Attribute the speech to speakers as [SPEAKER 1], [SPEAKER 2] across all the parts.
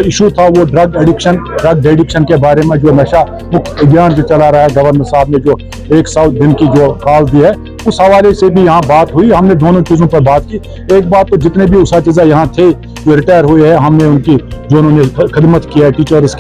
[SPEAKER 1] Issue था वो drug addiction के बारे में, जो नशा मुक्त अभियान जो चला रहा है गवर्नर साहब ने, जो 100 दिन की जो कॉल दी है, उस हवाले से भी यहाँ बात हुई। हमने दोनों चीज़ों पर बात की। एक बात तो जितने भी उसातिज़ा यहाँ थे जो रिटायर हुए हैं, हमने उनकी जो उन्होंने खिदमत किया है टीचर्स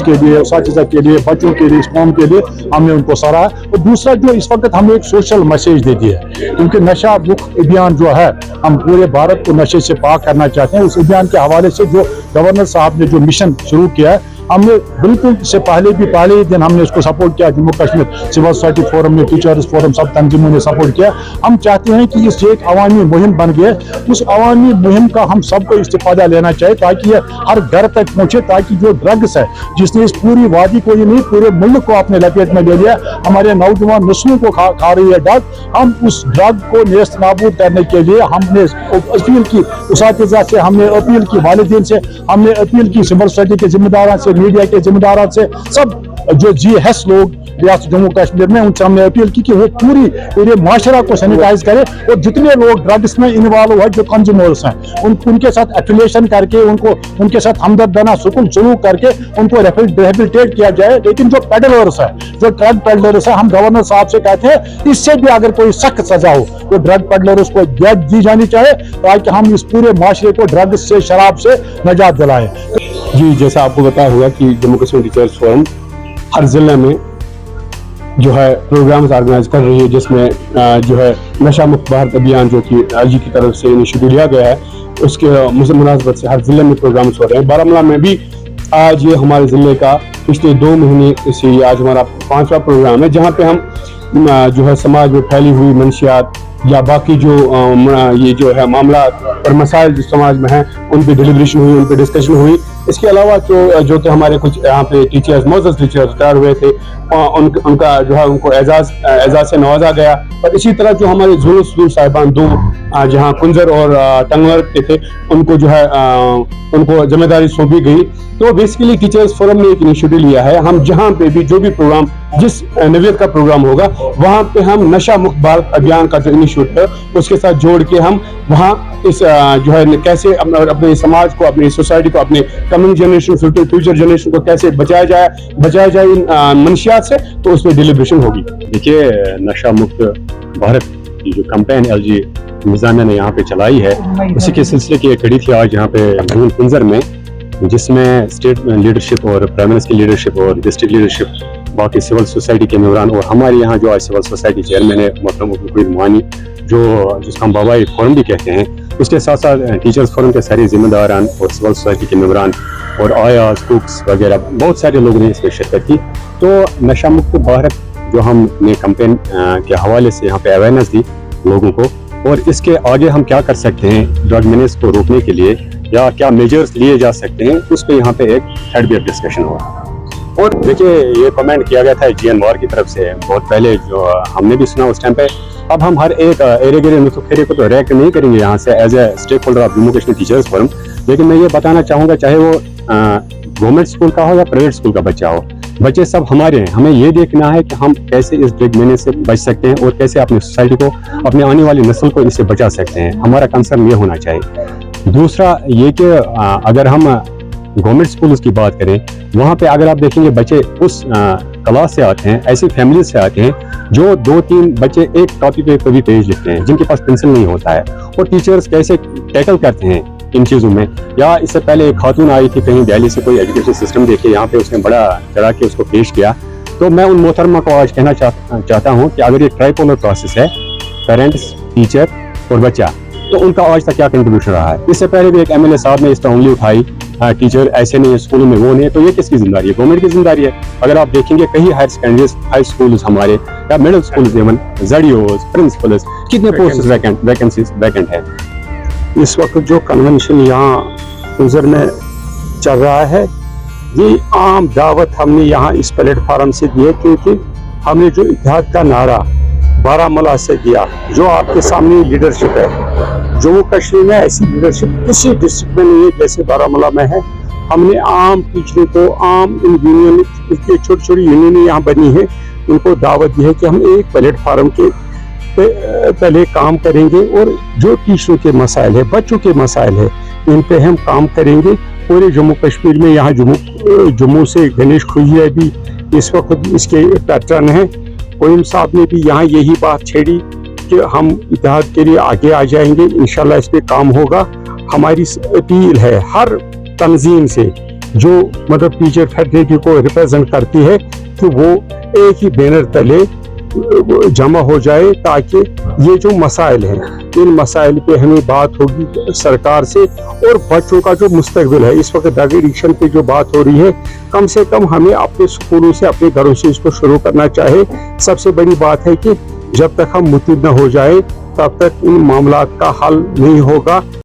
[SPEAKER 1] के लिए, उसातिज़ा के लिए, बच्चों के लिए, इस कौम के लिए, हमने उनको सराहा। और दूसरा जो इस वक्त हमने एक सोशल मैसेज दे दिया है, क्योंकि नशा मुक्त अभियान जो है, हम पूरे भारत को नशे से पाक करना चाहते हैं। उस अभियान के हवाले से जो गवर्नर साहब ने जो मिशन शुरू किया है, हमने बिल्कुल इससे पहले ही दिन हमने उसको सपोर्ट किया। Jammu Kashmir civil society forum ने, टीचर्स फोरम, सब तंजीमों ने सपोर्ट किया। हम चाहते हैं कि इस एक अवामी मुहिम बन गए, उस अवामी मुहिम का हम सबको इस्तेफादा लेना चाहिए ताकि ये हर घर तक पहुंचे, ताकि जो ड्रग्स है जिसने इस पूरी वादी को, ये नहीं पूरे मुल्क को अपने लपेट में ले लिया, हमारे नौजवान नस्लों को खा रही है ड्रग, हम उस ड्रग को नेस्त नाबूद करने के लिए हमने अपील की उसातिज़ा से, हमने अपील की वालिदैन से, हमने अपील की सिविल सोसाइटी के जिम्मेदारों से, मीडिया के जिम्मेदारों से, सब जो GS लोग रियासत जम्मू कश्मीर में, उनसे हमने अपील की कि वो पूरे माशरा को सैनिटाइज करे और जितने लोग ड्रग्स में इन्वॉल्व हुए, जो कंज्यूमर्स हैं, उनके साथ एफिलिएशन करके, उनके साथ हमदर्दाना सलूक करके उनको रिहेबिलिटेट किया जाए। लेकिन जो पेडलर्स है, जो ड्रग पेडलर्स है, हम गवर्नर साहब से कहते हैं इससे भी अगर कोई सख्त सजा हो तो ड्रग पेडलर्स को जेल दी जानी चाहिए, ताकि हम इस पूरे माशरे को ड्रग्स से, शराब से नजात दिलाएं।
[SPEAKER 2] जी, जैसा आपको बताया हुआ कि जम्मू कश्मीर टीचर्स फोरम हर जिले में जो है प्रोग्राम्स ऑर्गेनाइज कर रही है, जिसमें जो है नशा मुक्त भारत अभियान जो कि IG की तरफ से इनिशिएटिव लिया गया है, उसके मुनासबत से हर जिले में प्रोग्राम्स हो रहे हैं। बारामूला में भी आज ये हमारे जिले का पिछले 2 महीने से आज हमारा 5वां प्रोग्राम है, जहाँ पे हम जो है समाज में फैली हुई मंशियात या बाकी जो ये जो है मामला और मसाइल जो समाज में हैं, उन पे डिलिब्रेशन हुई, उन पे डिस्कशन हुई। इसके अलावा जो कि हमारे कुछ यहाँ पे टीचर्स, मौजूद टीचर्स रिटायर हुए थे, उनका जो है उनको एजाज से नवाजा गया। और इसी तरह जो हमारे ज़ुल्फ़ साहिबान 2 जहाँ कुंजर और टंगवर के थे, उनको जो है उनको जिम्मेदारी सौंपी गई। तो बेसिकली टीचर्स फोरम ने एक इनिशिएटिव लिया है, हम जहाँ पे भी जो भी प्रोग्राम, जिस नवियत का प्रोग्राम होगा, वहाँ पे हम नशा मुक्त भारत अभियान का जो इनिशिएटिव है उसके साथ जोड़ के हम वहाँ इस जो है कैसे अपने समाज को, अपनी सोसाइटी को, अपने कमिंग जनरेशन, फ्यूचर जनरेशन को कैसे बचाया जाए इन मंशियात से, तो उसमें डिलिब्रेशन होगी।
[SPEAKER 3] देखिए, नशा मुक्त भारत की जो कैंपेन LG मिजानिया ने यहाँ पे चलाई है, उसी के सिलसिले की एक कड़ी थी आज यहाँ पे कुंजर में, जिसमें स्टेट लीडरशिप और प्राइम मिनिस्टर की लीडरशिप और डिस्ट्रिक्ट लीडरशिप, बाकी सिविल सोसाइटी के मेंबरान और हमारे यहाँ जो आज सिविल सोसाइटी चेयरमैन है मोहतरम मुआनी, जिसका हम बाबाई फोरम भी कहते हैं, उसके साथ साथ टीचर्स फोरम के सारे जिम्मेदारान और सिविल सोसाइटी के मेंबरान और आयाज, कुक्स वगैरह बहुत सारे लोगों ने इसमें शिरकत की। तो नशा मुक्त भारत जो हमने कैंपेन के हवाले से यहाँ पे अवेयरनेस दी लोगों को, और इसके आगे हम क्या कर सकते हैं ड्रग मीनेस को रोकने के लिए, या क्या मेजर्स लिए जा सकते हैं, उस पर यहाँ पे एक हेडबेयर डिस्कशन हुआ। और देखिए, ये कमेंट किया गया था GN वार की तरफ से बहुत पहले, जो हमने भी सुना उस टाइम पे। अब हम हर एक एरे नुस्खे को तो रिएक्ट नहीं करेंगे यहाँ से as a stakeholder of Jammu Kashmir teachers forum, लेकिन मैं ये बताना चाहूँगा, चाहे वो गवर्नमेंट स्कूल का हो या प्राइवेट स्कूल का बच्चा हो, बच्चे सब हमारे हैं। हमें ये देखना है कि हम कैसे इस ड्रग मेने से बच सकते हैं और कैसे अपनी सोसाइटी को, अपने आने वाली नस्ल को इससे बचा सकते हैं। हमारा कंसर्न ये होना चाहिए। दूसरा ये कि अगर हम गवर्नमेंट स्कूल की बात करें, वहाँ पे अगर आप देखेंगे बच्चे उस क्लास से आते हैं, ऐसी फैमिली से आते हैं जो 2-3 बच्चे एक कॉपी पे कभी पेज लिखते हैं, जिनके पास पेंसिल नहीं होता है, और टीचर्स कैसे टैकल करते हैं इन चीज़ों में। या इससे पहले एक खातून आई थी कहीं दिल्ली से, कोई एजुकेशन सिस्टम देखे, यहाँ पे उसने बड़ा चढ़ा के उसको पेश किया। तो मैं उन मोहतरमा को आज कहना चाहता हूँ कि अगर ये ट्राइपोलर प्रोसेस है, पेरेंट्स, टीचर और बच्चा, तो उनका आज तक क्या कंट्रीब्यूशन रहा है। इससे पहले भी एक MLA साहब ने इसका उंगली उठाई, टीचर ऐसे नहीं है, स्कूलों में वो नहीं है, तो ये किसकी जिम्मेदारी है? गवर्नमेंट की जिम्मेदारी है। अगर आप देखेंगे कहीं हायर सेकेंडरीज, हाई स्कूल्स हमारे या middle schools, even ZDOs, principles, कितने पोस्ट वैकेंट है।
[SPEAKER 2] इस वक्त जो कन्वेंशन यहाँ कुंजर में चल रहा है, ये आम दावत हमने यहाँ इस प्लेटफार्म से दी है, क्योंकि हमने जो इत्तेहाद का नारा बारामूला से दिया, जो आपके सामने लीडरशिप है, जम्मू कश्मीर में ऐसी लीडरशिप किसी डिस्ट्रिक्ट में नहीं है जैसे बारामूला में है। हमने आम टीचरों को, आम इन यूनियन, छोटी छोटी यूनियन यहाँ बनी है, उनको दावत दी है कि हम एक प्लेटफार्म के पहले काम करेंगे और जो टीचरों के मसाइल है, बच्चों के मसाइल है, इन पे हम काम करेंगे
[SPEAKER 4] पूरे जम्मू कश्मीर में यहाँ जम्मू से गणेश खुजिया भी इस वक्त इसके पैटर्न हैं। कोयम साहब ने भी यहाँ यही बात छेड़ी कि हम इत्तेहाद के लिए आगे आ जाएंगे, इंशाल्लाह इस पे काम होगा। हमारी अपील है हर तंजीम से जो मतलब टीचर फैकल्टी को रिप्रेजेंट करती है कि वो एक ही बैनर तले जमा हो जाए ताकि ये जो मसाइल हैं इन मसाइल पे हमें बात होगी सरकार से। और बच्चों का जो मुस्तकबिल है, इस वक्त ड्रग एडिक्शन पे जो बात हो रही है, कम से कम हमें अपने स्कूलों से अपने घरों से इसको शुरू करना चाहिए। सबसे बड़ी बात है कि जब तक हम मुतमिन न हो जाए तब तक इन मामलात का हल नहीं होगा।